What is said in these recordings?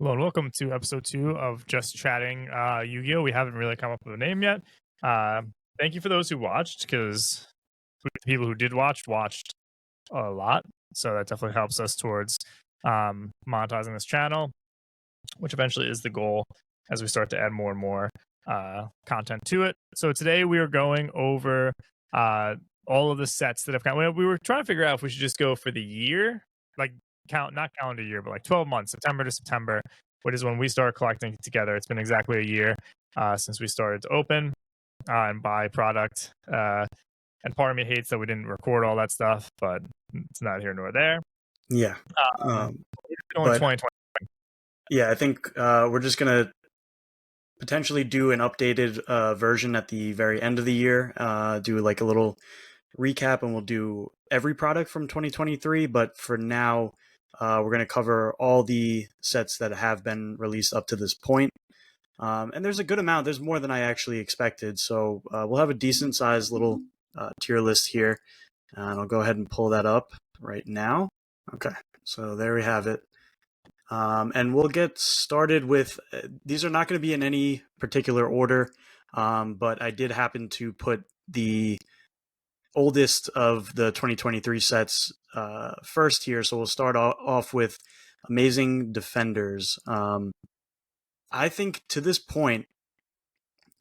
Hello and welcome to episode 2 of Just Chatting Yu-Gi-Oh! We haven't really come up with a name yet. Uh, Thank you for those who watched, because the people who did watched a lot. So that definitely helps us towards monetizing this channel, which eventually is the goal as we start to add more and more content to it. So today we are going over all of the sets that have come. We were trying to figure out if we should just go for the year, like not calendar year, but like 12 months, September to September, which is when we start collecting together. It's been exactly a year since we started to open and buy product. And part of me hates that we didn't record all that stuff, but it's not here nor there. Yeah. Going But 2020. yeah, I think we're just going to potentially do an updated version at the very end of the year, do like a little recap, and we'll do every product from 2023. But for now, we're going to cover all the sets that have been released up to this point. And there's a good amount. There's more than I actually expected. So we'll have a decent sized little tier list here. And I'll go ahead and pull that up right now. Okay, so there we have it. And we'll get started with, these are not going to be in any particular order, but I did happen to put the oldest of the 2023 sets first here. So we'll start off with Amazing Defenders. I think to this point,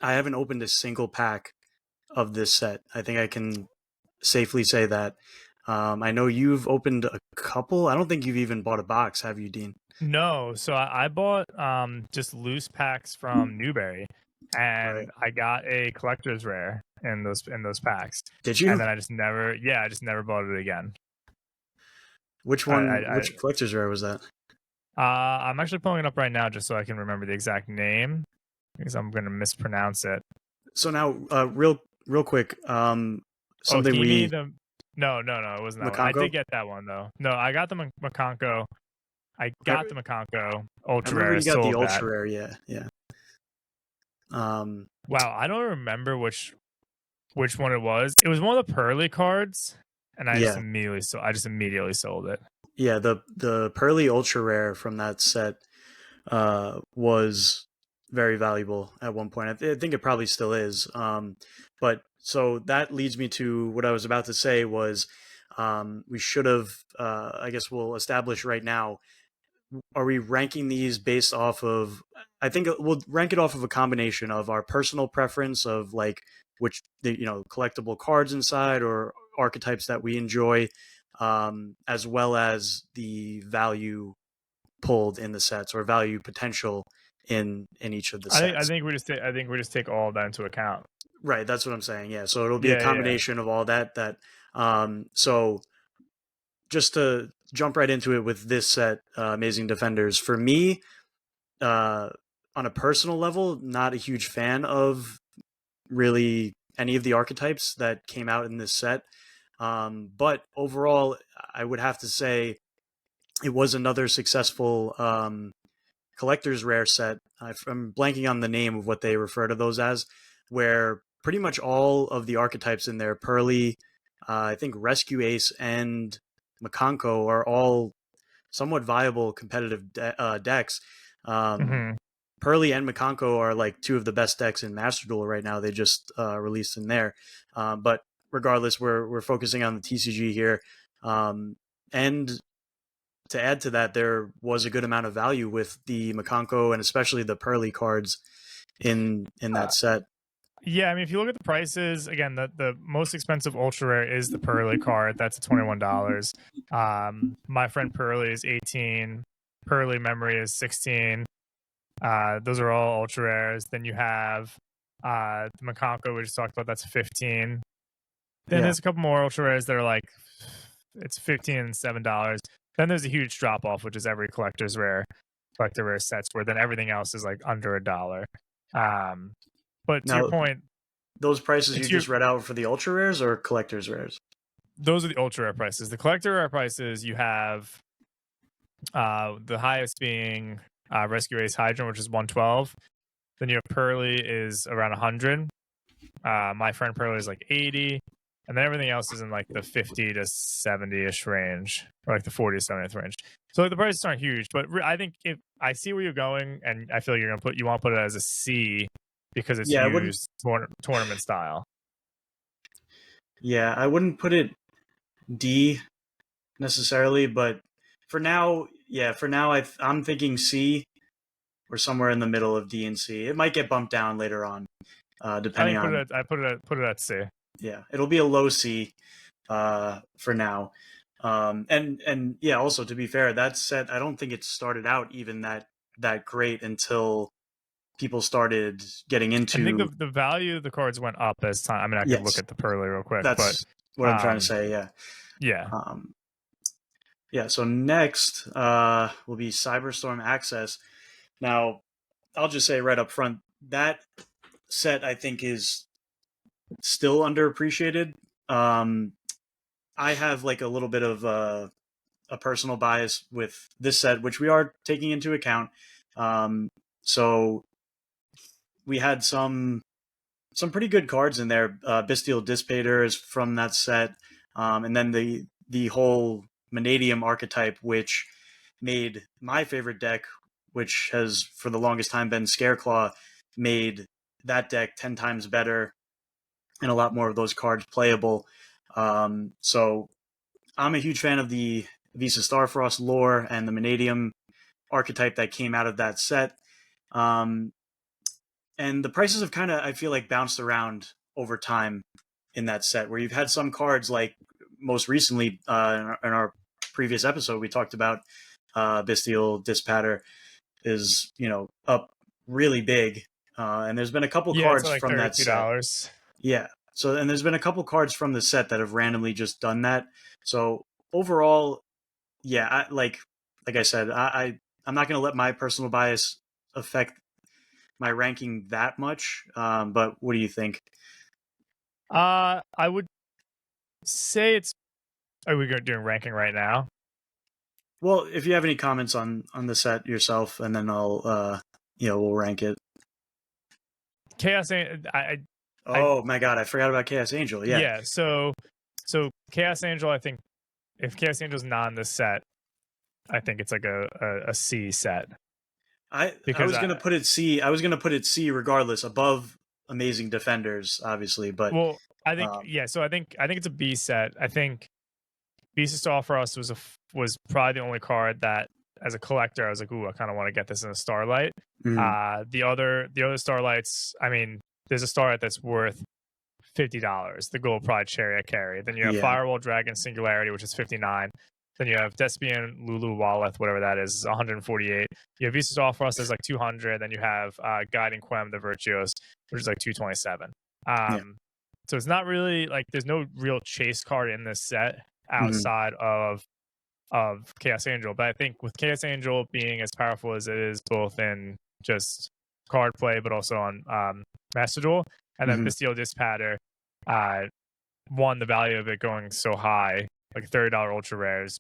I haven't opened a single pack of this set. I think I can safely say that. I know you've opened a couple. I don't think you've even bought a box, have you, Dean? No, so I bought just loose packs from Newberry, and Right. I got a collector's rare in those packs. Did you? And then I just never bought it again. Which one? Which collector's rare was that? I'm actually pulling it up right now just so I can remember the exact name, because I'm going to mispronounce it. So now, real quick, something No, it wasn't that one. I did get that one though. No, I got the Makanko. I got the Makanko ultra rare. I remember you got the ultra that. rare. Yeah. Wow, I don't remember which one it was. It was one of the Pearly cards, and I just immediately sold it. Yeah, the Pearly ultra rare from that set was very valuable at one point. I think it probably still is. But so that leads me to what I was about to say was, we should have, I guess we'll establish right now, are we ranking these based off of, I think we'll rank it off of a combination of our personal preference of like which collectible cards inside or archetypes that we enjoy, as well as the value pulled in the sets or value potential in each of the sets. I think we just take all of that into account. Right, that's what I'm saying. Yeah, so it'll be a combination of all that. So just to jump right into it with this set, Amazing Defenders, for me, on a personal level, not a huge fan of really any of the archetypes that came out in this set. But overall, I would have to say it was another successful collector's rare set. I'm blanking on the name of what they refer to those as, where pretty much all of the archetypes in there, Pearly, I think Rescue Ace, and Makanko are all somewhat viable competitive decks. Pearly and Makanko are like two of the best decks in Master Duel right now. They just released in there. But regardless, we're focusing on the TCG here. And to add to that, there was a good amount of value with the Makanko and especially the Pearly cards in that set. Yeah, I mean, if you look at the prices, again, the most expensive ultra rare is the Pearly card. That's at $21. My Friend Pearly is $18. Pearly Memory is $16. Those are all ultra rares. Then you have the Makanko we just talked about. That's $15. Then there's a couple more ultra rares that are like it's $15 and $7. Then there's a huge drop off, which is every collector rare sets, where then everything else is like under $1. But to your point, those prices you just read out for the ultra rares or collector's rares? Those are the ultra rare prices. The collector rare prices, you have the highest being Rescue Ace Hydrant, which is $112. Then you have Pearly is around $100. My Friend Pearly is like $80. and then everything else is in like the 50 to 70-ish range, or like the 40 to 70th range. So like, the prices aren't huge, but I think if I see where you're going, and I feel like you want to put it as a C because it's Yeah, I wouldn't. used tournament style. Yeah, I wouldn't put it D necessarily, but for now, yeah, for now I'm thinking C or somewhere in the middle of D and C. It might get bumped down later on, I depending think on. put it at C. Yeah, it'll be a low C for now. And yeah, also to be fair, that set I don't think it started out even that great until people started getting I think into. the value of the cards went up as time. I mean, I could look Yes, at the Pearly real quick, but that's what I'm trying to say. Yeah. yeah. Um, yeah. So next will be Cyberstorm Access. Now, I'll just say right up front that set I think is still underappreciated. I have like a little bit of a personal bias with this set, which we are taking into account. So we had some pretty good cards in there. Bestial Dispater is from that set, and then the whole Manadium archetype, which made my favorite deck, which has for the longest time been Scareclaw, made that deck 10 times better and a lot more of those cards playable. So I'm a huge fan of the Visa Starfrost lore and the Manadium archetype that came out of that set. Um, and the prices have kind of, I feel like, bounced around over time in that set, where you've had some cards like most recently in our previous episode, we talked about Bestial Dispatter is, up really big. And there's been a couple Yeah, it's cards like from that set. $32. Yeah. So, and there's been a couple cards from the set that have randomly just done that. So overall, yeah, like I said, I'm not going to let my personal bias affect my ranking that much. But what do you think? I would say it's. Are we doing ranking right now? Well, if you have any comments on the set yourself, and then I'll we'll rank it. Chaos. Oh my god, I forgot about Chaos Angel. Yeah, Yeah. So Chaos Angel. I think if Chaos Angel's not in this set, I think it's like a C set I because was gonna put it C. I was gonna put it C regardless, above Amazing Defenders, obviously. But well, I think um, yeah. So I think it's a B set. I think Beast of Star Frost was probably the only card that, as a collector, I was like, ooh, I kind of want to get this in a Starlight. mm, The other Starlights, I mean, there's a Starlight that's worth $50. The Gold Pride Chariot Carry. Then you have yeah, Firewall Dragon Singularity, which is 59. Then you have Despian Lulu Walleth, whatever that is 148. You have Visa Star Frost is like 200. Then you have Guiding Quem, the Virtuos, which is like 227. yeah, So it's not really like there's no real chase card in this set mm, outside of Chaos Angel. But I think with Chaos Angel being as powerful as it is, both in just card play, but also on Master Duel, and then mm, Bestial Dispatter, one, the value of it going so high, like $30 ultra rares.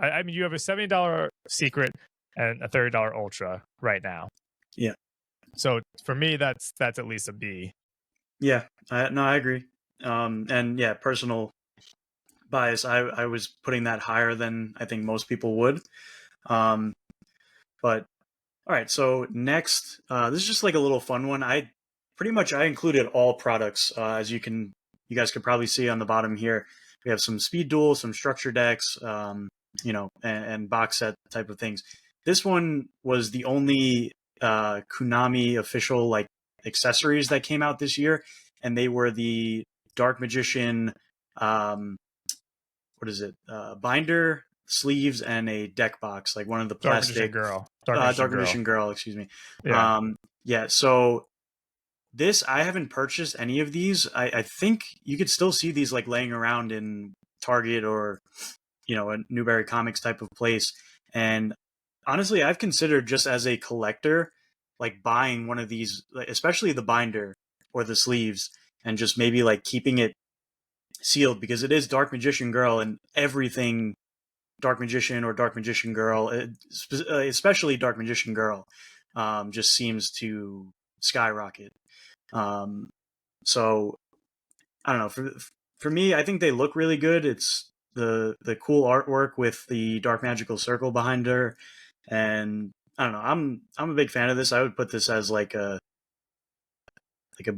I mean, you have a $70 secret and a $30 ultra right now. yeah, So for me, that's at least a B. yeah. No, I agree. And yeah, personal bias. I was putting that higher than I think most people would. Um, but all right, so next, this is just like a little fun one. I included all products, as you guys could probably see on the bottom here. We have some speed duel, some structure decks, and box set type of things. This one was the only Konami official like accessories that came out this year, and they were the Dark Magician, um, what is it? Binder, sleeves, and a deck box, like one of the Dark Magician plastic Girl. Dark Magician Girl, excuse me. Yeah. Yeah, so this I haven't purchased any of these. I think you could still see these like laying around in Target or a Newberry Comics type of place. And honestly, I've considered just as a collector, like buying one of these, especially the binder or the sleeves, and just maybe like keeping it sealed because it is Dark Magician Girl and everything Dark Magician or Dark Magician Girl, especially Dark Magician Girl, just seems to skyrocket. Um, so I don't know. for me, I think they look really good. It's the cool artwork with the dark magical circle behind her, and I don't know. I'm a big fan of this. I would put this as like a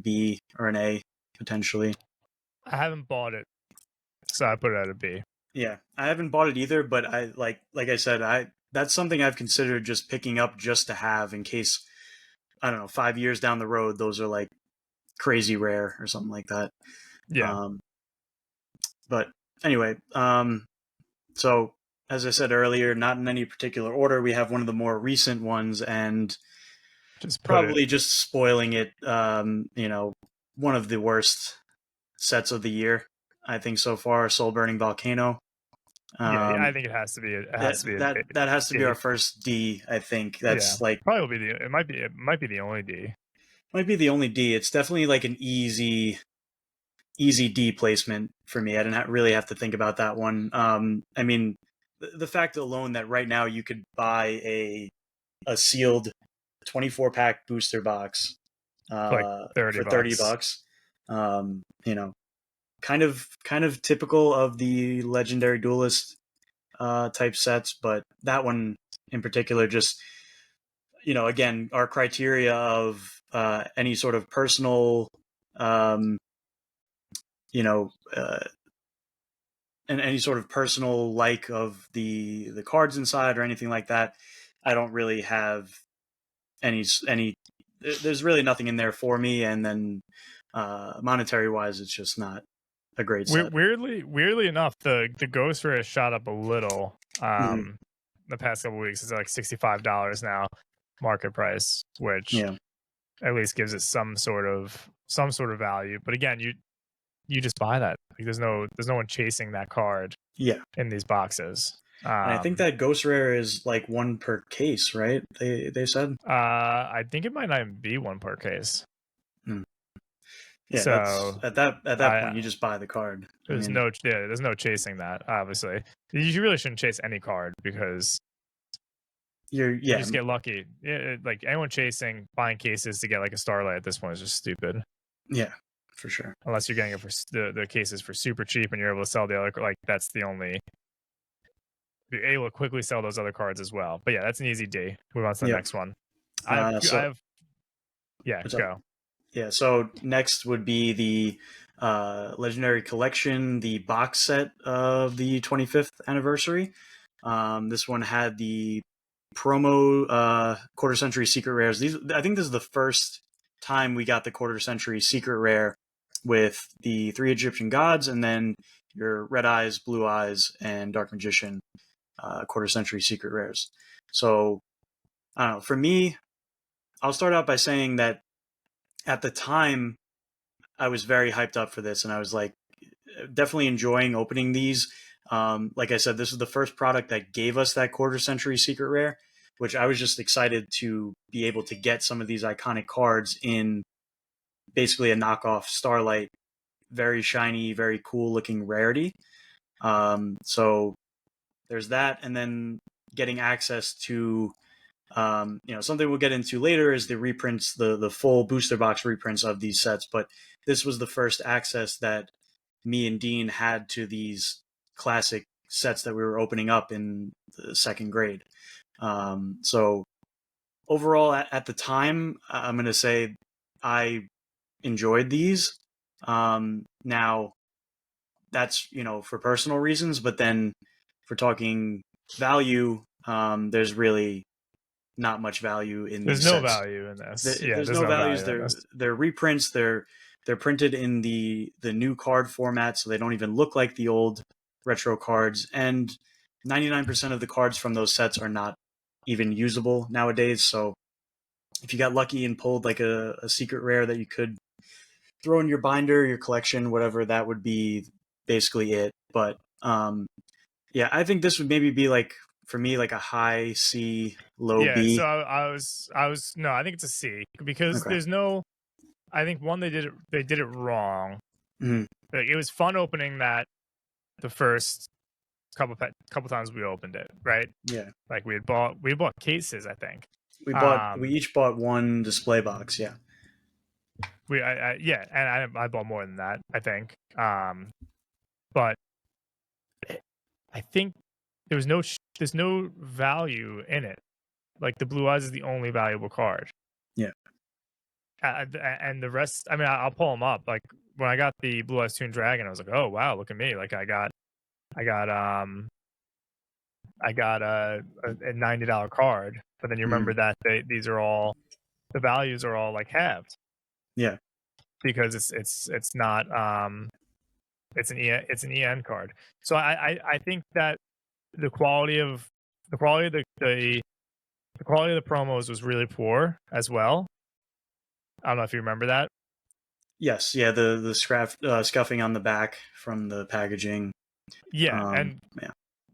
B or an A potentially. I haven't bought it, so I put it at a B. Yeah, I haven't bought it either, but I like I said, I that's something I've considered just picking up just to have in case, I don't know, 5 years down the road those are like crazy rare or something like that. Yeah, Um, but anyway, so as I said earlier, not in any particular order, we have one of the more recent ones, and just put it. probably just spoiling it. One of the worst sets of the year, I think so far. Soul Burning Volcano. Yeah, I Um, think it has to be. It that has to be a that that has to be D. our first D. I think Yeah, that's like probably will be the. It might be. It might be the only D. might be the only D. It's definitely like an easy D placement for me. I didn't really have to think about that one. I mean, the fact alone that right now you could buy a sealed 24-pack booster box For like 30 for 30 bucks. bucks. You know, kind of typical of the legendary duelist type sets, but that one in particular, just again, our criteria of any sort of personal, um, you know, uh, and any sort of personal like of the cards inside or anything like that. I don't really have any. There's really nothing in there for me, and then monetary wise, it's just not a great set. Weirdly enough, the ghost rare has shot up a little. Mm-hmm. The past couple weeks, it's like $65 now, market price, which Yeah, at least gives it some sort of value. But again, you just buy that. Like there's no one chasing that card yeah, in these boxes. and I think that ghost rare is like one per case, right? They said. I think it might not even be one per case. Mm. Yeah, that's So at that point I you just buy the card. I there's mean, there's no chasing that. Obviously, you really shouldn't chase any card because you yeah, just get lucky. Like anyone chasing buying cases to get like a Starlight at this point is just stupid. yeah, for sure. Unless you're getting it for the cases for super cheap and you're able to sell the other, like that's the only, you're able to quickly sell those other cards as well. But yeah, that's an easy D. Move on to the Yep. next one. I So have yeah, what's up? go. Yeah. So next would be the Legendary Collection, the box set of the 25th anniversary. This one had the promo quarter century secret rares. I think this is the first time we got the quarter century secret rare with the 3 Egyptian gods, and then your Red Eyes, Blue Eyes, and Dark Magician quarter century secret rares. So I don't know. For me, I'll start out by saying that at the time I was very hyped up for this, and I was like definitely enjoying opening these. Like I said, this was the first product that gave us that quarter century secret rare, which I was just excited to be able to get some of these iconic cards in basically a knockoff Starlight, very shiny, very cool looking rarity. So there's that, and then getting access to something we'll get into later is the reprints, the full booster box reprints of these sets. But this was the first access that me and Dean had to these classic sets that we were opening up in the second grade. So overall, at the time, I'm going to say I enjoyed these. Now that's for personal reasons, but then if we're talking value, there's really not much value in There's these no sets. value in this. Yeah, There's there's no no values. value in this. They're reprints. They're printed in the new card format, so they don't even look like the old retro cards. And 99% of the cards from those sets are not even usable nowadays. So if you got lucky and pulled like a secret rare that you could throw in your binder, your collection, whatever, that would be basically it. But yeah, I think this would maybe be like for me like a high C, low Yeah, so B. I was no, I think it's a C because Okay. there's no. I think one they did it wrong. Mm-hmm. Like it was fun opening that the first couple times we opened it, right? Yeah. Like we bought cases, I think. We Um, each bought one display box. Yeah. Yeah, and I bought more than that, I think. But I think there's no value in it. Like the Blue Eyes is the only valuable card. Yeah. And the rest, I mean, I'll pull them up. Like when I got the Blue Eyes Toon Dragon, I was like, oh wow, look at me! Like I got a $90 card, but then you remember that these are all the values are all like halved. Yeah. Because it's not it's an EN card. So I think that the quality of the quality of the quality of the promos was really poor as well. I don't know if you remember that. Yes, yeah, the scuffing on the back from the packaging. Yeah, and yeah,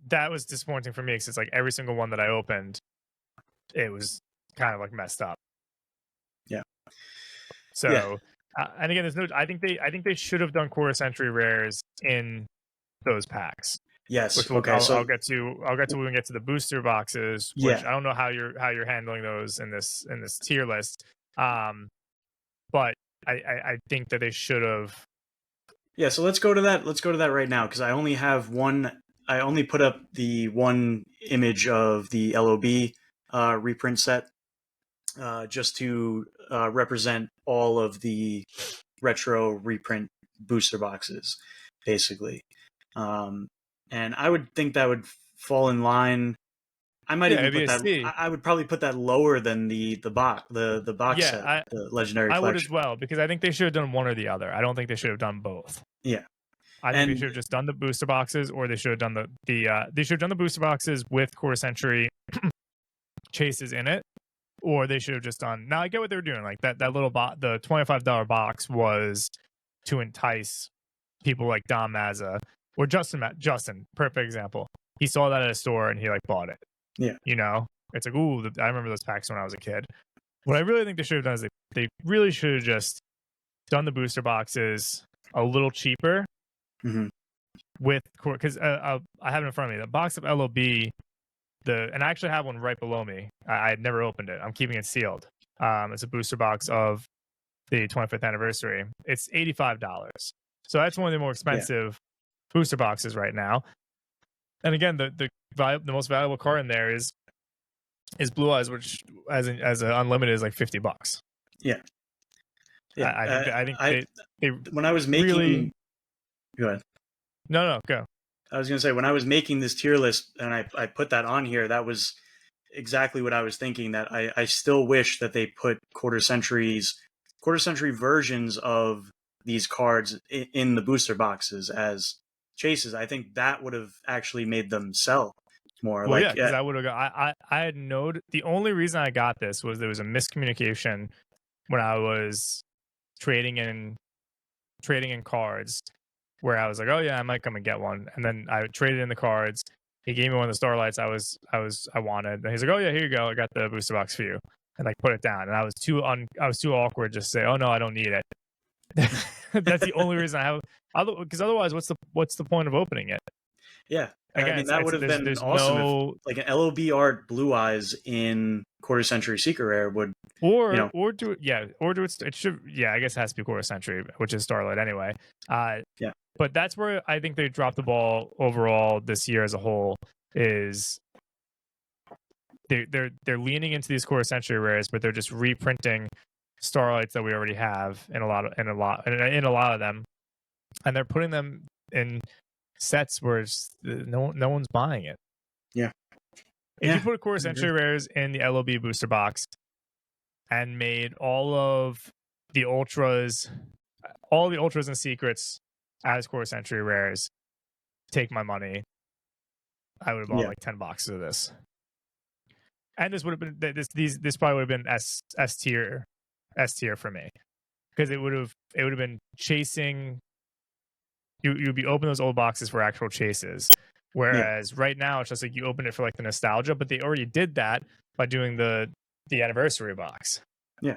that was disappointing for me because it's like every single one that I opened, it was kind of like messed up. Yeah. So, yeah. And again, there's no. I think they should have done quarter century rares in those packs. Yes. Which Okay. I'll get to when we get to the booster boxes. Which Yeah. I don't know how you're handling those in this tier list. But I think that they should have. Yeah. So let's go to that. Let's go to that right now because I only have one. I only put up the one image of the LOB reprint set just to represent all of the retro reprint booster boxes, basically. And I would think that would fall in line. I might even put that. I would probably put that lower than the box set, the Legendary I Collection. would as well because I think they should have done one or the other. I don't think they should have done both. Yeah, I think they should have just done the booster boxes, or they should have done they should have done the booster boxes with quarter century chases in it, or they should have just done. Now I get what they were doing. Like that little the $25 box was to entice people like Dom Mazza or Justin, perfect example. He saw that at a store and he like bought it. Yeah, you know, it's like, ooh, I remember those packs when I was a kid. What I really think they should have done is they really should have just done the booster boxes a little cheaper with because I have it in front of me the box of LOB and I actually have one right below me. I had never opened it. I'm keeping it sealed. It's a booster box of the 25th anniversary. It's $85. So that's one of the more expensive booster boxes right now. And again, the most valuable card in there is Blue Eyes, which as an unlimited is like $50. Yeah. Yeah. I think they when I was making really... Go ahead. No, go. I was going to say, when I was making this tier list and I put that on here, that was exactly what I was thinking, that I still wish that they put quarter century versions of these cards in the booster boxes as chases. I think that would have actually made them sell more. Well, yeah, because I would have got. I had the only reason I got this was there was a miscommunication when I was trading in cards, where I was like, oh yeah, I might come and get one, and then I traded in the cards. He gave me one of the Starlights I wanted, and he's like, oh yeah, here you go, I got the booster box for you, and like put it down, and I was too awkward to say, oh no, I don't need it. That's the only reason I have, because otherwise, what's the point of opening it? Yeah, again, I mean that would have been awesome if like an LOB art Blue Eyes in quarter century secret rare would, or do it. Yeah, or do it. It should. Yeah, I guess it has to be quarter century, which is Starlight anyway. Yeah, but that's where I think they dropped the ball overall this year as a whole. Is they're leaning into these quarter century rares, but they're just reprinting Starlights that we already have in a lot of them, and they're putting them in sets where no one's buying it. Yeah. If you put quarter century rares in the LOB booster box and made all the ultras and secrets as quarter century rares, take my money. I would have bought like 10 boxes of this. And this would have been this probably would have been S tier for me. Because it would have been chasing. You'd be opening those old boxes for actual chases. Whereas right now it's just like you open it for like the nostalgia, but they already did that by doing the anniversary box. Yeah.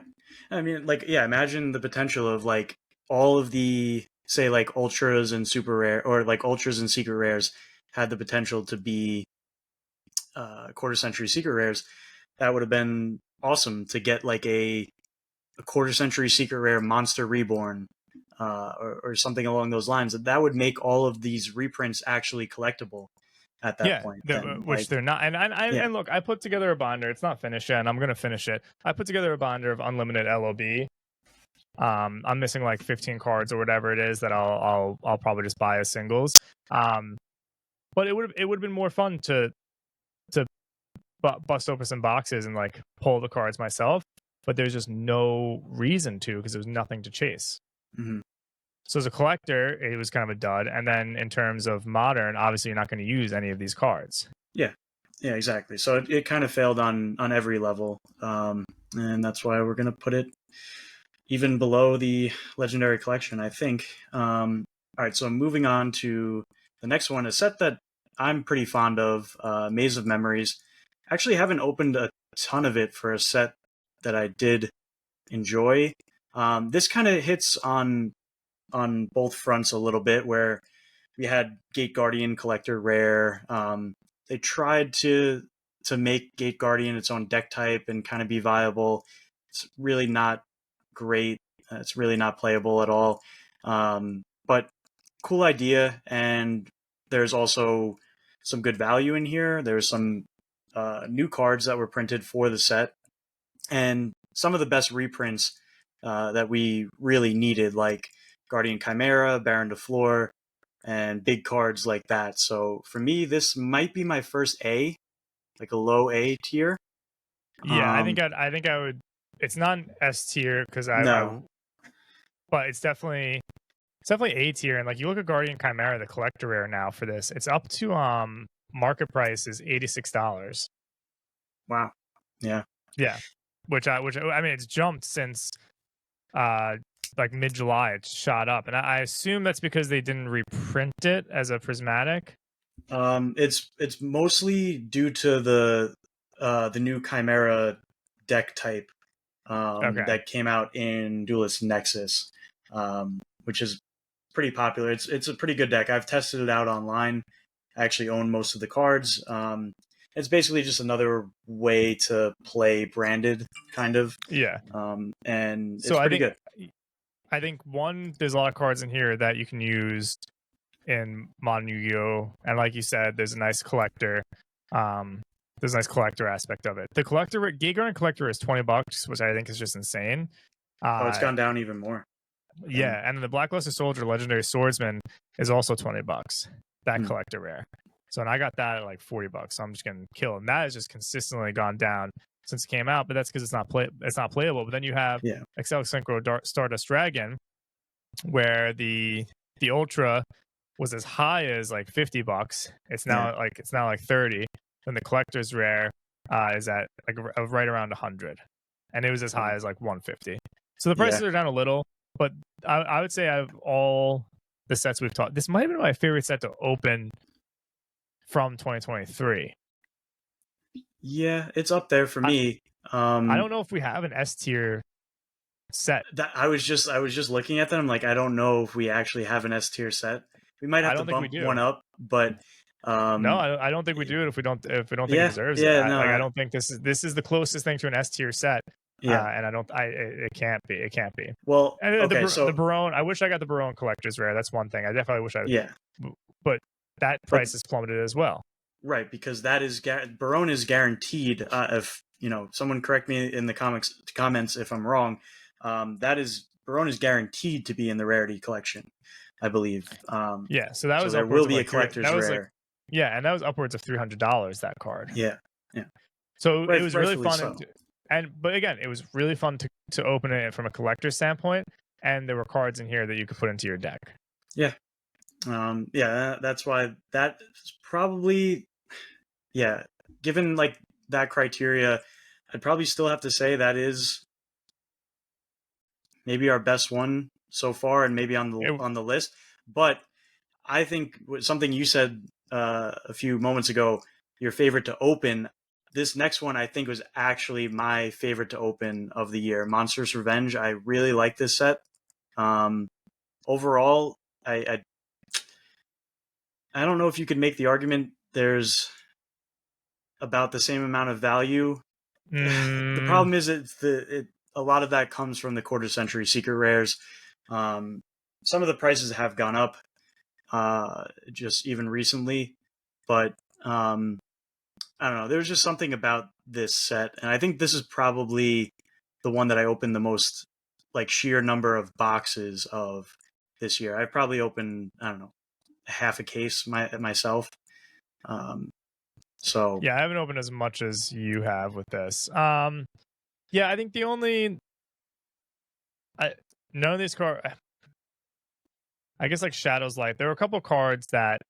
I mean, like, imagine the potential of like all of the, say, like ultras and super rare, or like ultras and secret rares had the potential to be quarter century secret rares. That would have been awesome to get like a a quarter century secret rare Monster Reborn, or something along those lines, that would make all of these reprints actually collectible at that point. Then, which they're not. yeah. And look, I put together a binder. It's not finished yet, and I'm gonna finish it. I put together a binder of unlimited LOB. I'm missing like 15 cards or whatever it is that I'll probably just buy as singles. But it would have been more fun to bust open some boxes and like pull the cards myself. But there's just no reason to, because there's nothing to chase. Mm-hmm. So as a collector, it was kind of a dud. And then in terms of modern, obviously you're not going to use any of these cards. Yeah, exactly. So it kind of failed on every level, and that's why we're going to put it even below the Legendary Collection, I think. All right, so moving on to the next one, a set that I'm pretty fond of, Maze of Memories. Actually haven't opened a ton of it for a set that I did enjoy. This kind of hits on both fronts a little bit, where we had Gate Guardian Collector Rare. They tried to make Gate Guardian its own deck type and kind of be viable. It's really not great. It's really not playable at all. But cool idea, and there's also some good value in here. There's some new cards that were printed for the set, and some of the best reprints that we really needed, like Guardian Chimera, Baron de Fleur, and big cards like that. So for me, this might be my first A, like a low A tier. Yeah, I think I would. It's not an S tier because No. but it's definitely A tier. And like you look at Guardian Chimera, the collector rare now for this, it's up to market price is $86. Wow. Yeah. Yeah, which I mean it's jumped since like mid-July. It's shot up, and I assume that's because they didn't reprint it as a prismatic. It's mostly due to the new Chimera deck type that came out in Duelist Nexus, which is pretty popular. It's a pretty good deck. I've tested it out online. I actually own most of the cards. It's basically just another way to play branded, kind of. Yeah. And it's so pretty good. I think one, there's a lot of cards in here that you can use in modern Yu-Gi-Oh, and like you said, there's a nice collector. There's a nice collector aspect of it. The collector, Giga and collector is $20, which I think is just insane. It's gone down even more. Yeah, and then the Blacklustre Soldier Legendary Swordsman is also $20. That collector rare. So, and I got that at like $40. So I'm just gonna kill it. And that has just consistently gone down since it came out. But that's because it's not playable. But then you have Excel Synchro Stardust Dragon, where the Ultra was as high as like $50. It's now like 30. And the collector's rare is at like right around 100, and it was as high as like 150. So the prices are down a little, but I would say out of all the sets we've taught, this might have been my favorite set to open from 2023. Yeah, it's up there for me. I don't know if we have an S tier set. I was just looking at them. I'm like, I don't know if we actually have an S tier set. We might have to bump one up, but no, I don't think we do it if we don't think it deserves it. I don't think this is the closest thing to an S tier set. Yeah, and it can't be. It can't be. Well, and the Barone, I wish I got the Barone collector's rare. That's one thing. I definitely wish I. Yeah, but that price is plummeted as well. Right, because that is Barone is guaranteed. If someone correct me in the comments if I'm wrong. Barone is guaranteed to be in the rarity collection, I believe. So that was there will be a collector's rare. And that was upwards of $300. That card. Yeah. So it was really fun, but again, it was really fun to open it from a collector's standpoint, and there were cards in here that you could put into your deck. Yeah. That's why that is probably, given like that criteria, I'd probably still have to say that is maybe our best one so far, and maybe on the list. But I think something you said a few moments ago, your favorite to open. This next one, I think, was actually my favorite to open of the year. Monstrous Revenge. I really like this set. Overall, I don't know if you could make the argument there's about the same amount of value. The problem is a lot of that comes from the quarter century secret rares. Some of the prices have gone up just even recently, but I don't know. There's just something about this set, and I think this is probably the one that I opened the most, like sheer number of boxes of this year. I've probably opened, I don't know, half a case myself. Um, so Yeah, I haven't opened as much as you have with this. Yeah, I think the only none of these cards. I guess like Shadow's Light. There were a couple cards that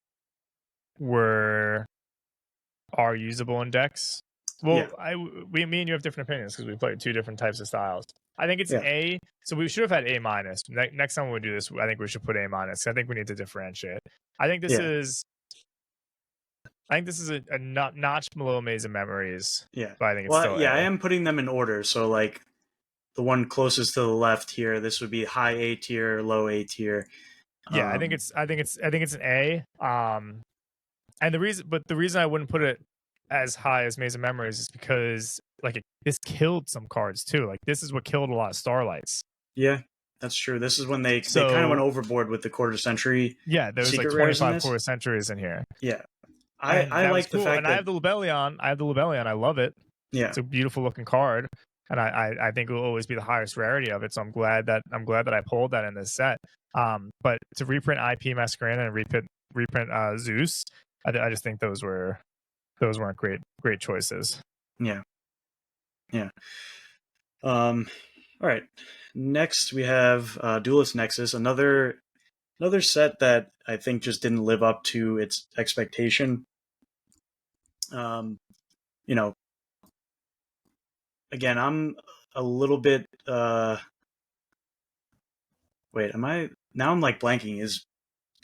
were are usable in decks. yeah, Well, me and you have different opinions because we played two different types of styles. I think it's yeah, A. So we should have had A minus. Next time we do this, I think we should put A minus. I think we need to differentiate. I think this yeah, is. I think this is a notch below Maze of Memories, yeah. but I think it's Well, still yeah, I A. am putting them in order. So like the one closest to the left here, this would be high A tier, low A tier. Yeah, I think it's an A. And the reason I wouldn't put it as high as Maze of Memories is because this killed some cards too. Like this is what killed a lot of Starlights. Yeah, that's true. This is when they kind of went So overboard with the quarter century yeah, there was like secret rares in 25 this. quarter centuries in here, Yeah, and I that was like the cool. fact And I that have the Lubellion. I love it. yeah, It's a beautiful looking card, and I think it will always be the highest rarity of it. So I'm glad that I pulled that in this set. But to reprint IP Masquerade and reprint Zeus, I just think those weren't great choices. yeah, yeah. All right. Next we have Duelist Nexus, another set that I think just didn't live up to its expectation. Um, you know, again, I'm a little bit. Wait, am I now? I'm like blanking. Is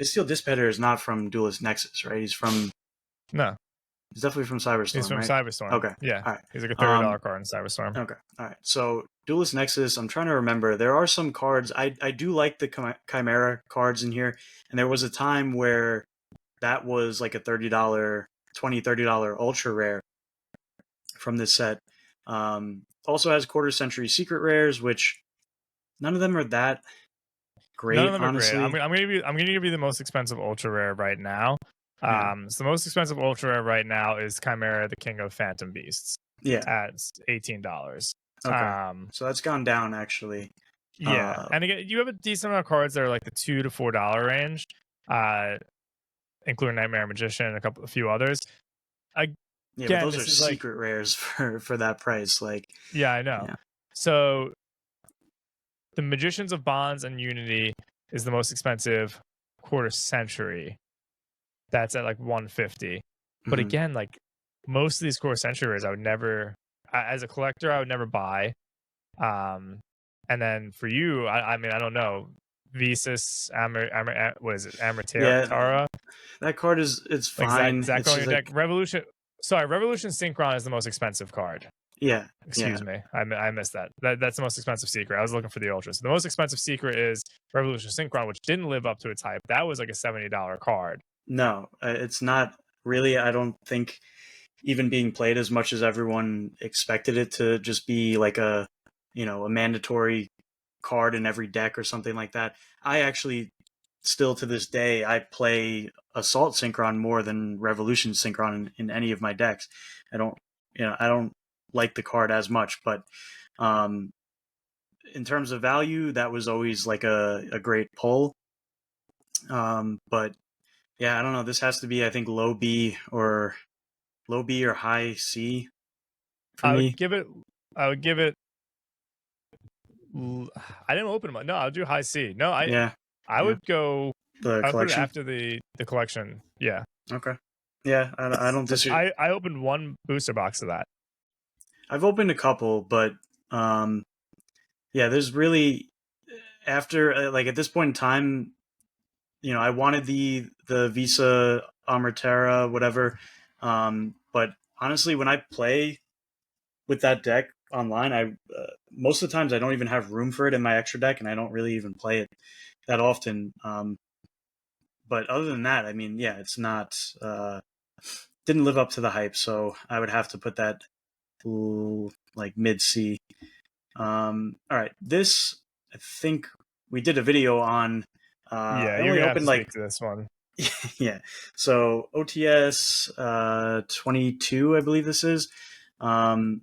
Steel Dispetter is not from Duelist Nexus, right? No, He's definitely from he's Cyberstorm, from right? Cyberstorm. Okay, Yeah, all right. he's like a $30 Um, card in Cyberstorm. okay, all right. So Duelist Nexus, I'm trying to remember. There are some cards I do like the Chimera cards in here, and there was a time where that was like a $30, $20, $30 ultra rare from this set. Also has quarter century secret rares, which none of them are that None of great, them are great. honestly. I'm gonna give you the most expensive ultra rare right now. Yeah, So the most expensive ultra rare right now is Chimera, the King of Phantom Beasts, yeah. at $18. Okay, so that's gone down actually. Yeah, and again, you have a decent amount of cards that are like the $2 to $4 range, uh, including Nightmare Magician and a few others. Yeah, but Again, those are this is like, secret rares for that price. Like, yeah, I know. yeah, So the Magicians of Bonds and Unity is the most expensive quarter century. That's at like 150. But hmm again, like most of these quarter century rares, I would never, as a collector, I would never buy. Um, and then for you, I mean, I don't know, Visas, what is it, yeah. Amatera? That card is Like fine. Is that It's going just in your deck? like, Revolution Synchron is the most expensive card. yeah, Excuse yeah, me, I missed that. That's the most expensive secret. I was looking for the ultras. The most expensive secret is Revolution Synchron, which didn't live up to its hype. That was like a $70 card. no, it's not really. I don't think even being played as much as everyone expected it to just be like a mandatory card in every deck or something like that. I actually still to this day I play Assault Synchron more than Revolution Synchron in any of my decks. I don't I don't like the card as much, but um in terms of value that was always like a great pull. But yeah, I don't know, this has to be I think low B or high C for I me. would give it. I would give it. I didn't open them. No, I'll do high C. No, Yeah, I yeah. would go. The I would put it collection. after the collection. Yeah, Okay. Yeah, I don't because disagree. I opened one booster box of that. I've opened a couple, but um, yeah, there's really after like at this point in time, I wanted the Visa Amartera whatever, but honestly, when I play with that deck online, I most of the times I don't even have room for it in my extra deck, and I don't really even play it that often. But other than that, I mean, yeah, it's not didn't live up to the hype, so I would have to put that like mid C. All right, this I think we did a video on. Yeah, I you're only gonna have opened to like speak to this one. yeah. So OTS 22, I believe this is. Um,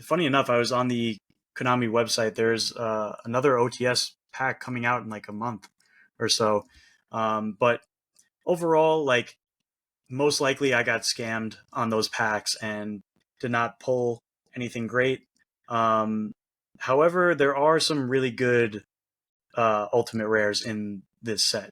Funny enough, I was on the Konami website. There's another OTS pack coming out in like a month or so. But overall, like most likely, I got scammed on those packs and did not pull anything great. Um, However, there are some really good ultimate rares in this set.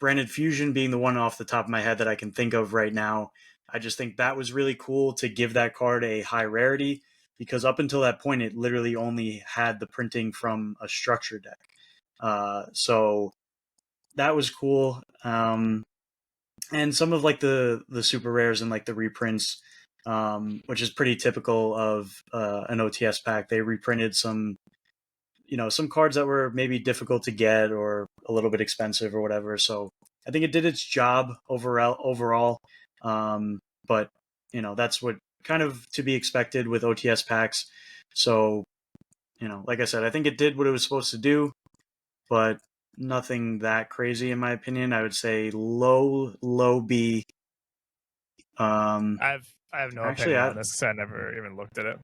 Branded Fusion being the one off the top of my head that I can think of right now. I just think that was really cool to give that card a high rarity because up until that point, it literally only had the printing from a structure deck. So that was cool. And some of like the super rares and like the reprints, which is pretty typical of an OTS pack. They reprinted some, some cards that were maybe difficult to get or a little bit expensive or whatever. So I think it did its job overall. But that's what kind of to be expected with OTS packs. So like I said, I think it did what it was supposed to do, but nothing that crazy in my opinion. I would say low B. I have no Actually, opinion on this because I never even looked at it.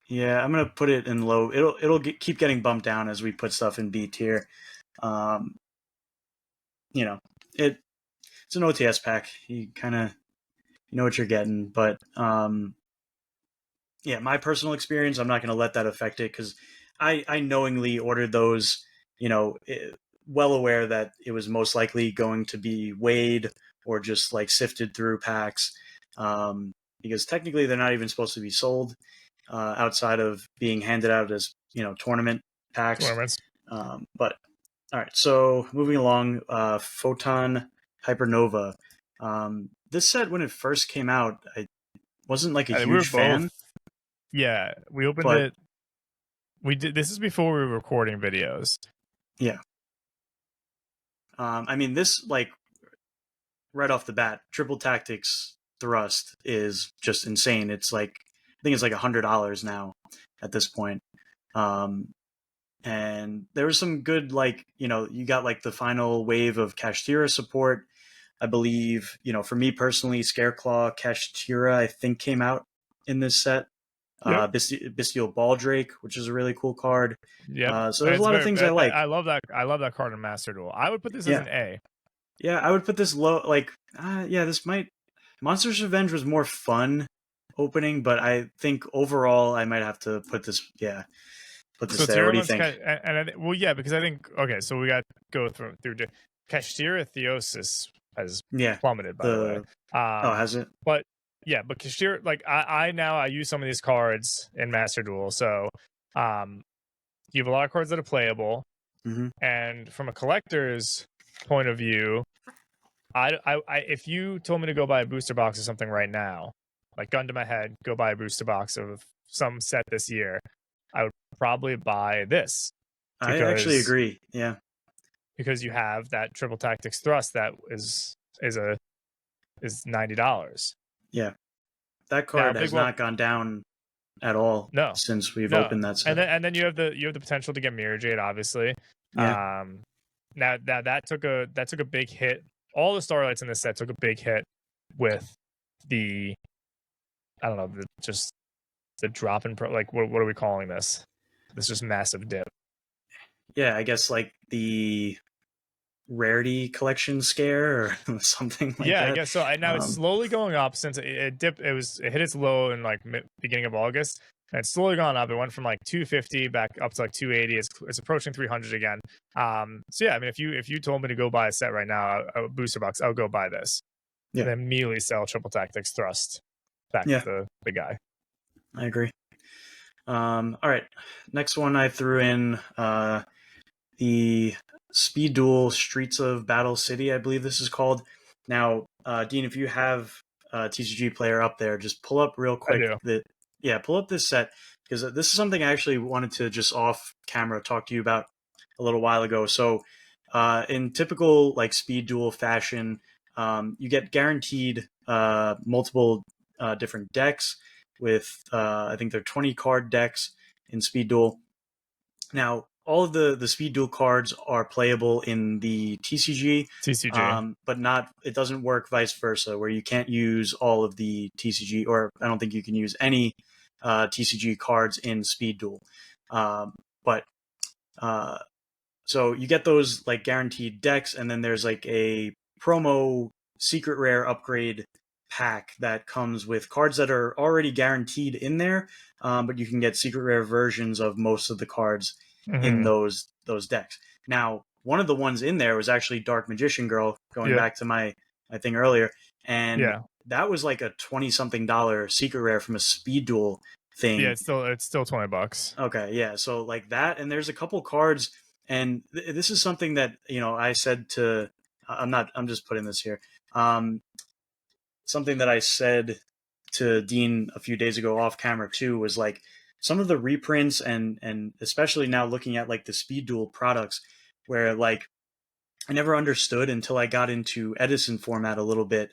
yeah, I'm gonna put it in low. Keep getting bumped down as we put stuff in B tier. Um, you know, it's an OTS pack. You kind of know what you're getting, but yeah, my personal experience, I'm not going to let that affect it because I knowingly ordered those. Well aware that it was most likely going to be weighed or just like sifted through packs, because technically they're not even supposed to be sold outside of being handed out as tournament packs. Tournaments. But all right, so moving along, Photon Hypernova. This set when it first came out, I wasn't like a We were huge both. fan, Yeah, we opened but it. We did. This is before we were recording videos. yeah. I mean, this like right off the bat, Triple Tactics Thrust is just insane. It's like I think it's like $100 now at this point. And there was some good like you got like the final wave of Kashtira support. I believe for me personally, Scareclaw Kashtira I think came out in this set. Yep. Bestial Baldrake, which is a really cool card. Yep. So there's a lot of things I like. I love that. I love that card in Master Duel. I would put this as Yeah, an A. yeah, I would put this low. Like, yeah, this might. Monsters Revenge was more fun opening, but I think overall I might have to put this. Yeah, put this So there. What do you Tyramon's think? well, yeah, because I think okay. So we got go through Kashtira Theosis has Yeah, plummeted, by the way. the has it? But yeah, but Kashtira, like I use some of these cards in Master Duel, so you have a lot of cards that are playable, Mm-hmm. and from a collector's point of view, if you told me to go buy a booster box or something right now, like gun to my head, go buy a booster box of some set this year, I would probably buy this I actually because agree. Yeah, you have that triple tactics thrust that is $90. yeah. That Now, card big has well, not gone down at all no, since we've no, opened that set. and then you have the potential to get Mirror Jade, obviously. Yeah, Now that took a big hit. All the Starlights in this set took a big hit with the I don't know just the drop in like what are we calling this? This just massive dip. yeah. I guess like the rarity collection scare or something like Yeah, I that. guess so. Now it's slowly going up since it dipped. It hit its low in like beginning of August, and it's slowly gone up. It went from like 250 back up to like 280. It's approaching 300 again. So yeah, I mean, if you told me to go buy a set right now, a booster box, I'll go buy this, Yeah, and then immediately sell Triple Tactics Thrust back yeah, to the guy. I agree. All right, next one I threw in the Speed Duel Streets of Battle City, I believe this is called. Now, Dean, if you have a TCG player up there, just pull up real I quick do. pull up this set because this is something I actually wanted to just off camera talk to you about a little while ago. So, in typical like Speed Duel fashion, you get guaranteed multiple different decks. with I think they're 20 card decks in Speed Duel. Now, all of the Speed Duel cards are playable in the TCG, but not. It doesn't work vice versa, where you can't use all of the TCG, or I don't think you can use any TCG cards in Speed Duel. But so you get those like guaranteed decks, and then there's like a promo secret rare upgrade pack that comes with cards that are already guaranteed in there, but you can get secret rare versions of most of the cards in those decks. Now, one of the ones in there was actually Dark Magician Girl, going back to my thing earlier, and that was like a $20-something secret rare from a Speed Duel thing. Yeah, it's still $20. Okay, yeah. So like that, and there's a couple cards, and this is something that I said to. I'm just putting this here. Something that I said to Dean a few days ago off camera too was like some of the reprints and especially now looking at like the Speed Duel products, where like I never understood until I got into Edison format a little bit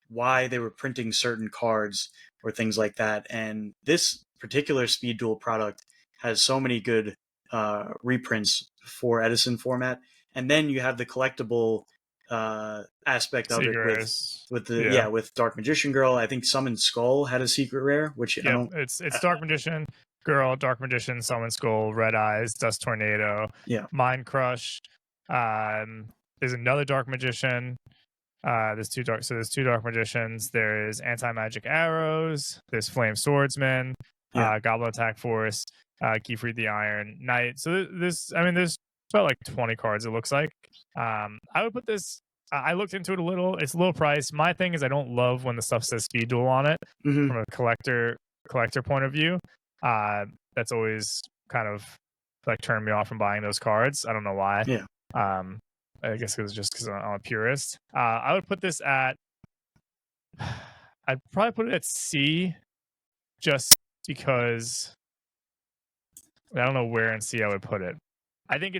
why they were printing certain cards or things like that. And this particular Speed Duel product has so many good reprints for Edison format. And then you have the collectible aspect of it with Dark Magician Girl. I think Summon Skull had a secret rare, which I don't. It's Dark Magician Girl, Dark Magician, Summon Skull, Red Eyes, Dust Tornado, Mind Crush. There's another Dark Magician. There's two Dark Magicians. There's Anti-Magic Arrows. There's Flame Swordsman. Goblin Attack Force. Keyfried the Iron Knight. So there's about like 20 cards. It looks like. I would put this. I looked into it a little. It's a little price. My thing is I don't love when the stuff says Speed Duel on it from a collector point of view. That's always kind of like turned me off from buying those cards. I don't know why. I guess it was just because I'm a purist. I would put this at. I'd probably put it at C, just because I don't know where in C I would put it. I think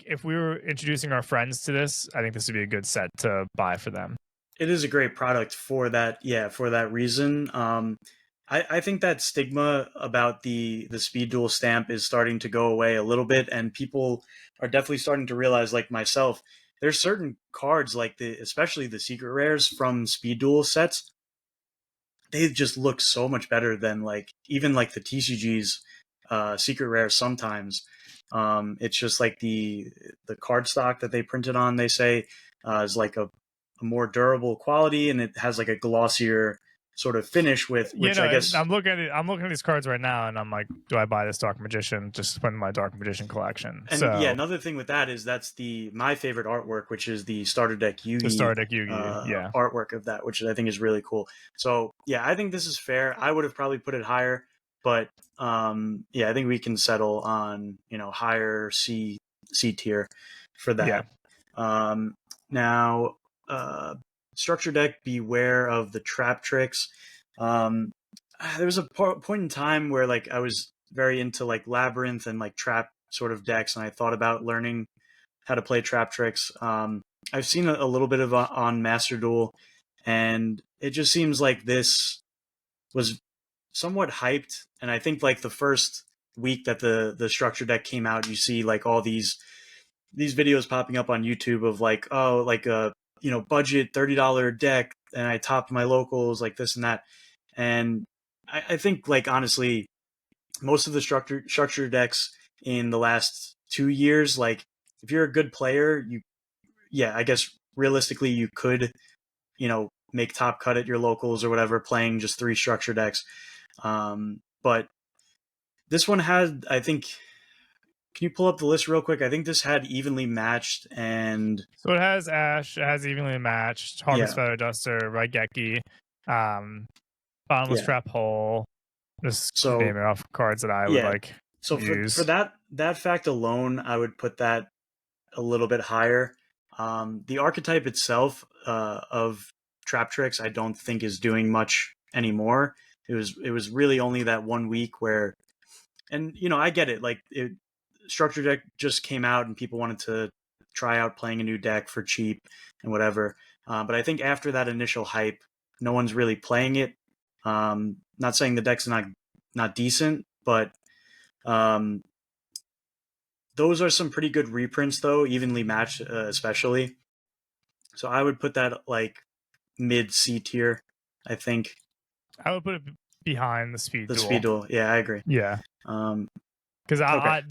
if we were introducing our friends to this, I think this would be a good set to buy for them. It is a great product for that. Yeah, for that reason. I think that stigma about the Speed Duel stamp is starting to go away a little bit, and people are definitely starting to realize, like myself, there's certain cards like especially the secret rares from Speed Duel sets. They just look so much better than like even like the TCG's secret rares sometimes. It's just like the card stock that they printed on, they say, is like a more durable quality, and it has like a glossier sort of finish with which I guess I'm looking at these cards right now, and I'm like, do I buy this Dark Magician just to put in my Dark Magician collection? And another thing with that is that's my favorite artwork, which is the starter deck Yugi, artwork of that, which I think is really cool. So yeah, I think this is fair. I would have probably put it higher, but I think we can settle on higher C tier for that. Now structure deck, beware of the trap tricks. There was a point in time where like I was very into like labyrinth and like trap sort of decks, and I thought about learning how to play trap tricks. I've seen a little bit of on Master Duel, and it just seems like this was somewhat hyped. And I think like the first week that the structure deck came out, you see like all these videos popping up on YouTube of like, oh, like a budget $30 deck, and I topped my locals like this and that. And I think like honestly, most of the structure decks in the last 2 years, like if you're a good player, I guess realistically you could, make top cut at your locals or whatever, playing just 3 structure decks. But this one had, I think, can you pull up the list real quick? I think this had evenly matched, and so it has Ash, it has evenly matched, Harvest Feather Duster, Raigeki, Bottomless Trap Hole. Just naming off cards that I would like. So for that fact alone, I would put that a little bit higher. The archetype itself of trap tricks, I don't think is doing much anymore. It was really only that 1 week where, and I get it. Like structure deck just came out and people wanted to try out playing a new deck for cheap and whatever. But I think after that initial hype, no one's really playing it. Not saying the deck's not decent, but those are some pretty good reprints though, evenly matched, especially. So I would put that like mid C tier, I think. I would put it behind the Speed The Duel. Speed Duel, yeah, I agree. Yeah, because Okay.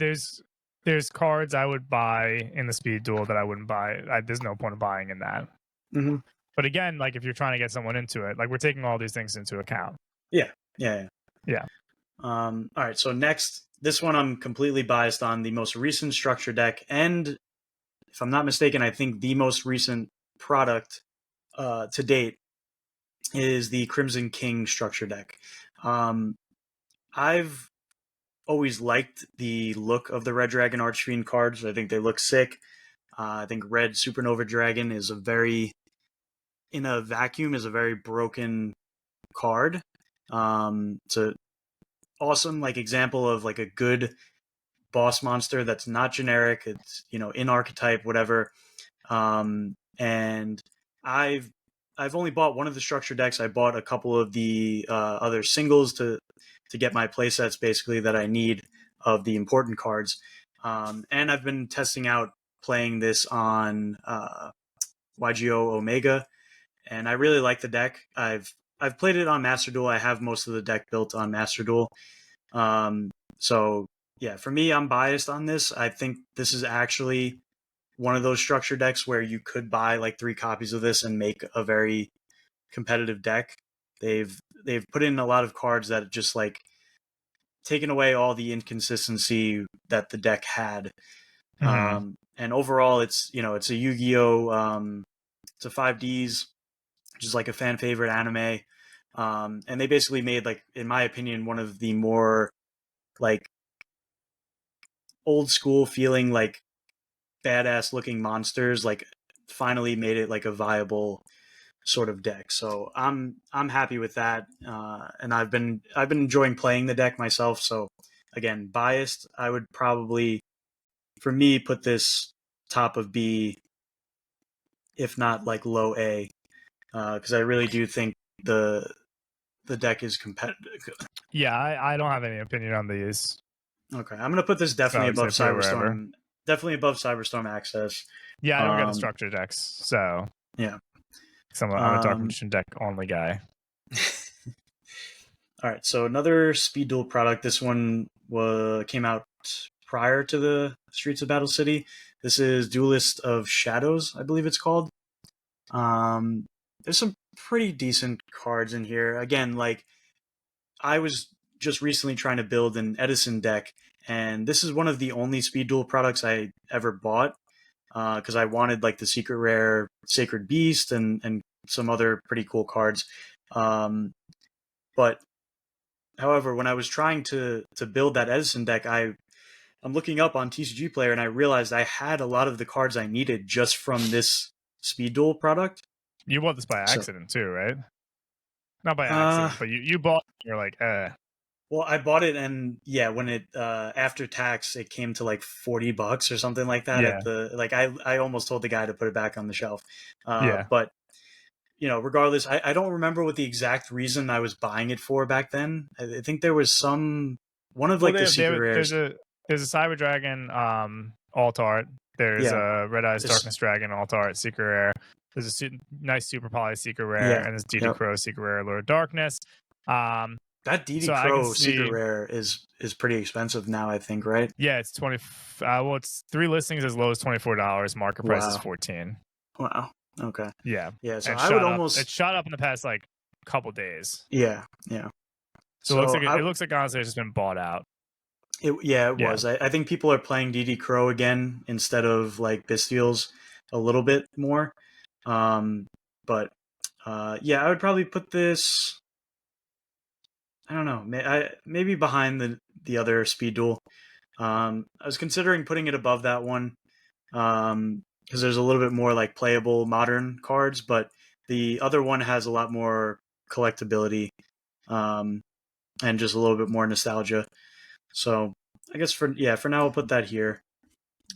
there's cards I would buy in the Speed Duel that I wouldn't buy. There's no point of buying in that. Mm-hmm. But again, like if you're trying to get someone into it, like we're taking all these things into account. Yeah. All right. So next, this one I'm completely biased on, the most recent structure deck, and if I'm not mistaken, I think the most recent product to date is the Crimson King structure deck. I've always liked the look of the Red Dragon Archfiend cards. I think they look sick. I think Red Supernova Dragon is in a vacuum, is a very broken card. It's a awesome like example of like a good boss monster that's not generic. It's in archetype, whatever. And I've only bought one of the structure decks. I bought a couple of the other singles to get my playsets basically that I need of the important cards. And I've been testing out playing this on YGO Omega, and I really like the deck. I've played it on Master Duel. I have most of the deck built on Master Duel. So yeah, for me, I'm biased on this. I think this is actually one of those structure decks where you could buy like 3 copies of this and make a very competitive deck. They've put in a lot of cards that just like taken away all the inconsistency that the deck had. Mm-hmm. And overall, it's it's a Yu-Gi-Oh. It's a 5Ds, which is like a fan favorite anime. And they basically made like, in my opinion, one of the more like old school feeling like badass looking monsters, like finally made it like a viable sort of deck. So I'm happy with that. And I've been enjoying playing the deck myself. So again, biased, I would probably, for me, put this top of B, if not like low A, because I really do think the deck is competitive. Yeah, I don't have any opinion on these. Okay, I'm gonna put this So I definitely would say above put it wherever. Cyberstorm. Definitely above Cyberstorm Access. Yeah, I don't get the Um, structure decks, so yeah. I'm a Dark Magician deck only guy. All right, so another Speed Duel product. This one came out prior to the Streets of Battle City. This is Duelist of Shadows, I believe it's called. There's some pretty decent cards in here. Again, like I was just recently trying to build an Edison deck, and this is one of the only Speed Duel products I ever bought because I wanted like the secret rare Sacred Beast and some other pretty cool cards. But however, when I was trying to build that Edison deck, I'm looking up on TCG Player and I realized I had a lot of the cards I needed just from this Speed Duel product. You bought this by So, accident too, right? Not by accident, but you bought it and you're like, well, I bought it, and yeah, when it after tax, it came to like $40 or something like that. Yeah. At the like, I almost told the guy to put it back on the shelf. Yeah. But regardless, I don't remember what the exact reason I was buying it for back then. I think there was one of like the secret rares. There's a Cyber Dragon alt art. There's Yeah, a Red Eyes it's, Darkness Dragon alt art secret rare. There's a nice Super Poly secret rare, yeah, and there's DD yep. Crow secret rare Lord of Darkness. That DD So Crow secret rare is pretty expensive now, I think, right? Yeah, it's 20. Well, it's 3 listings as low as $24. Market price is 14. Wow. Okay. Yeah. Yeah. So And I would almost. It shot up in the past like couple days. Yeah. So it looks like honestly it's just been bought out. It was. I think people are playing DD Crow again instead of like Bestials a little bit more. But yeah, I would probably put this. I don't know. Maybe behind the other Speed Duel. I was considering putting it above that one because there's a little bit more like playable modern cards, but the other one has a lot more collectability and just a little bit more nostalgia. So I guess for now we'll put that here.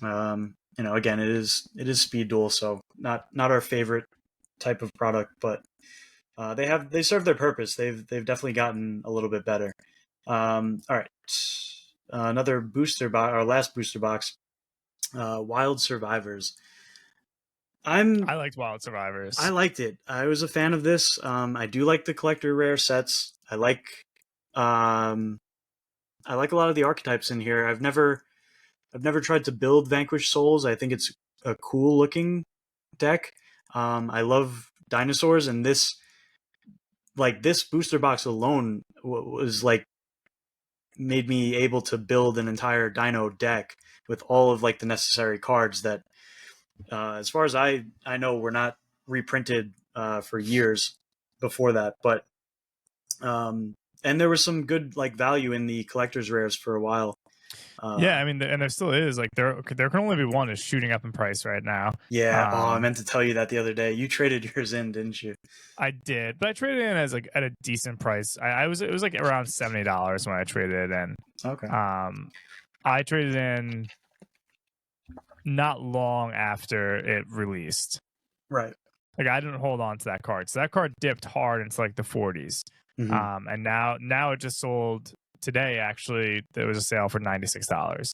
Again, it is Speed Duel, so not our favorite type of product, but they serve their purpose. They've definitely gotten a little bit better. All right, another booster box, our last booster box, Wild Survivors. I liked Wild I Survivors. liked it. I was a fan of this. I do like the collector rare sets. Um, I like a lot of the archetypes in here. I've never tried to build Vanquished Souls. I think it's a cool looking deck. I love dinosaurs, and this booster box alone was like made me able to build an entire dino deck with all of like the necessary cards that, as far as I know, were not reprinted for years before that. But and there was some good like value in the collector's rares for a while. Yeah, Uh, I mean, and there still is like there can only be one is shooting up in price right now. yeah. Oh, I meant to tell you that the other day. You traded yours in, didn't you? I did, but I traded in as like at a decent price. I was it was like around $70 when I traded it in. Okay. I traded in not long after it released. Right. Like I didn't hold on to that card, so that card dipped hard into like the 40s. Mm-hmm. And now it just sold today. Actually, there was a sale for $96.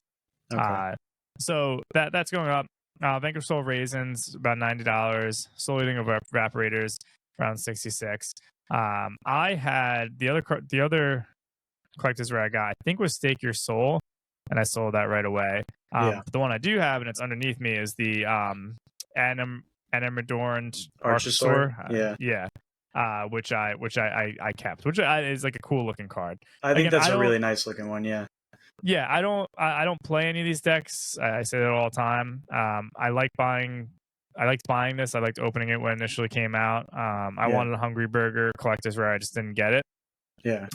Okay. So that's going up. Vanquish Soul Raisins about $90. Soul Eating Evaporators around 66. I had the other collectors where I got I think was Stake Your Soul, and I sold that right away. Yeah. But the one I do have and it's underneath me is the Anim Adorned Archosaur. Archosaur. Yeah. Yeah. Which I kept, which is like a cool looking card. I think Again, that's I a don't. really nice looking one. Yeah. Yeah, I don't play any of these decks. I say that all the time. I liked buying this. I liked opening it when it initially came out. I Yeah. wanted a Hungry Burger collector's rare. I just didn't get it. Yeah.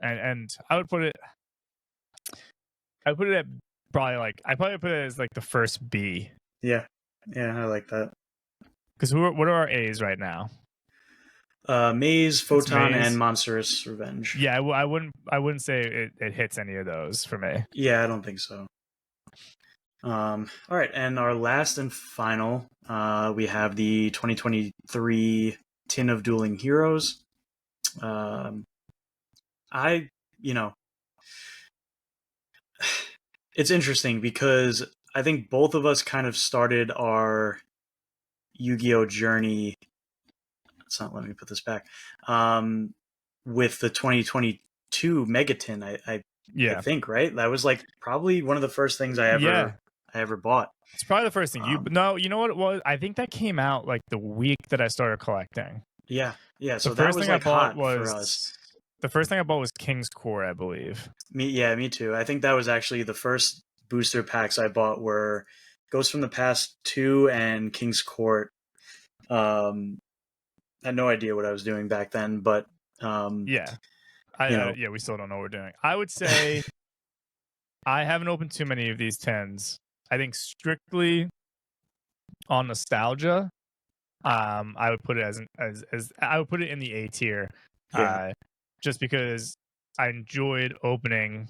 And I would put it at probably like I probably put it as like the first B. Yeah. Yeah. I like that. Because what are our A's right now? Maze, It's Photon, and Maze. Monstrous Revenge. Yeah, I wouldn't say it hits any of those for me. Yeah, I don't think so. All right, and our last and final, we have the 2023 Tin of Dueling Heroes. I, you know, it's interesting because I think both of us kind of started our Yu-Gi-Oh journey. It's not letting me put this back. With the 2022 Megatin, I Yeah, think, right? That was like probably one of the first things I yeah. ever bought. It's probably the first thing no, you know what it was? I think that came out like the week that I started collecting. Yeah, yeah. The So that first was thing I like bought hot for us. was the first thing I bought was King's Core, I believe. Me too. I think that was actually the first booster packs I bought were Ghost from the Past 2 and King's Court. Had no idea what I was doing back then, but Yeah. Yeah, we still don't know what we're doing. I would say I haven't opened too many of these 10s. I think strictly on nostalgia, I would put it as I would put it in the A tier. yeah, Just because I enjoyed opening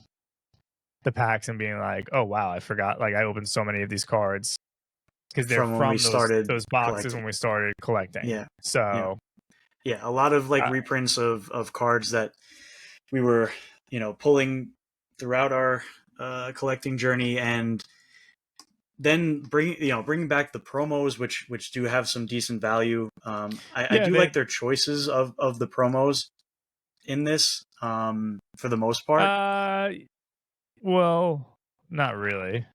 the packs and being like, oh wow, I forgot like I opened so many of these cards because they're from when we from started those boxes collecting. when we started collecting. Yeah, yeah, So yeah. A lot of like uh, reprints of cards that we were, pulling throughout our collecting journey, and then bringing back the promos, which do have some decent value. I yeah, do like their choices of the promos in this, for the most part. well, not really.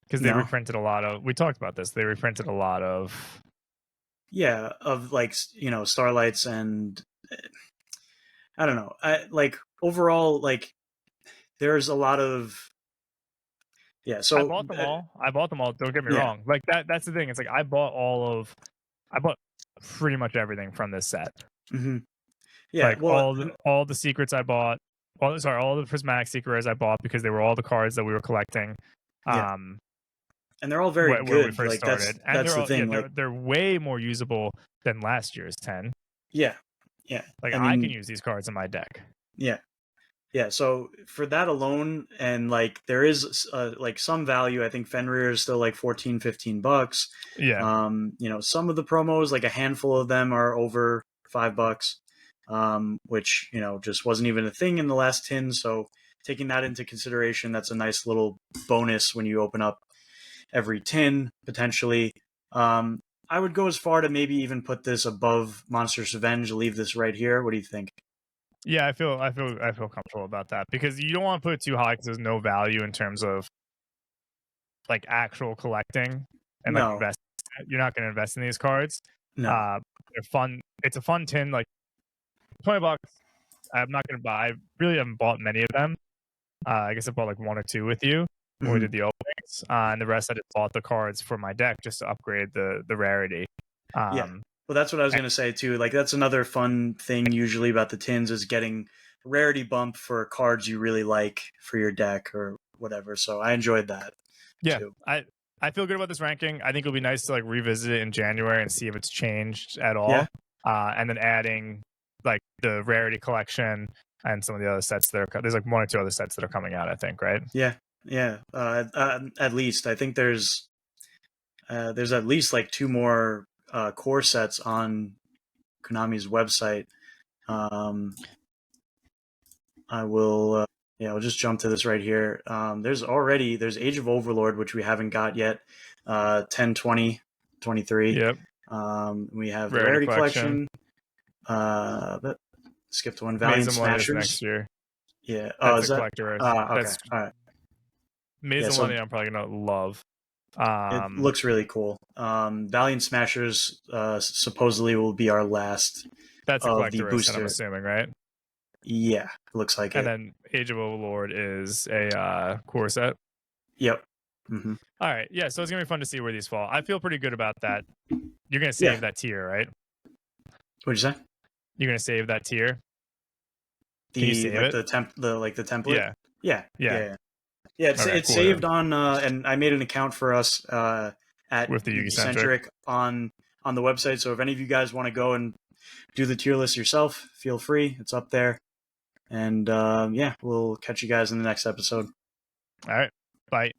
Because they No, reprinted a lot of. We talked about this. They reprinted a lot of. yeah, of like Starlights, and I don't know. I like overall, like there's a lot of, yeah. I So bought them all. I bought them all. Don't get me yeah, wrong. Like that's the thing. It's like I bought pretty much everything from this set. hmm yeah. Like Well, all the secrets I bought. All the prismatic secrets I bought because they were all the cards that we were collecting. yeah, and they're all very Where we good. first Like started, and that's they're the all yeah thing. Like they're way more usable than last year's 10. yeah, yeah. Like I I can mean, use these cards in my deck. yeah. Yeah, so for that alone, and like there is like some value. I think Fenrir is still like 14, $15. Yeah. Some of the promos, like a handful of them, are over $5, which just wasn't even a thing in the last tin. So taking that into consideration, that's a nice little bonus when you open up every tin potentially. Um, I would go as far to maybe even put this above Monstrous Revenge. Leave this right here. What do you think? Yeah, I feel comfortable about that because you don't want to put it too high because there's no value in terms of like actual collecting and like No, invest. You're not going to invest in these cards. no. Uh, they're fun. It's a fun tin. Like $20. I'm not going to buy. I really haven't bought many of them. I guess I bought like one or two with you when we Mhm. did the openings, and the rest I just bought the cards for my deck just to upgrade the rarity. Yeah. Um, Well, that's what I was going to say too. Like that's another fun thing usually about the tins is getting rarity bump for cards you really like for your deck or whatever. So I enjoyed that yeah, too. I feel good about this ranking. I think it'll be nice to like revisit it in January and see if it's changed at all. Yeah. And then adding like the rarity collection and some of the other sets that are there's like one or two other sets that are coming out. I think, right? Yeah. Yeah. At least I think there's at least like two more core sets on Konami's website. I will. Yeah, I'll just jump to this right here. There's Age of Overlord, which we haven't got yet. 10, 20, 23. Yep. We have the Rarity Rarity collection. Collection. But skipped one. Maze Valiant and Millennia is Smashers. next year. Yeah. Oh, That's is the that? collector. Okay. That's All right. Maze Yeah. and So Millennia. I'm probably gonna love. it looks really cool. Valiant Smashers supposedly will be our last That's a of the collectorist, and I'm booster. assuming, right? Yeah, looks like And it. then Age of Overlord is a core set. Yep. Mm-hmm. All right, yeah. So it's gonna be fun to see where these fall. I feel pretty good about that. You're gonna Yeah. save that tier, right? What'd you say? You're gonna save that tier. Can you The save like it? the template. Yeah, Yeah, yeah. yeah, yeah. Okay, It's cool saved then. on, and I made an account for us at With the Yugi-Centric. Yugi-Centric on the website. So if any of you guys want to go and do the tier list yourself, feel free. It's up there. And yeah, we'll catch you guys in the next episode. All right, bye.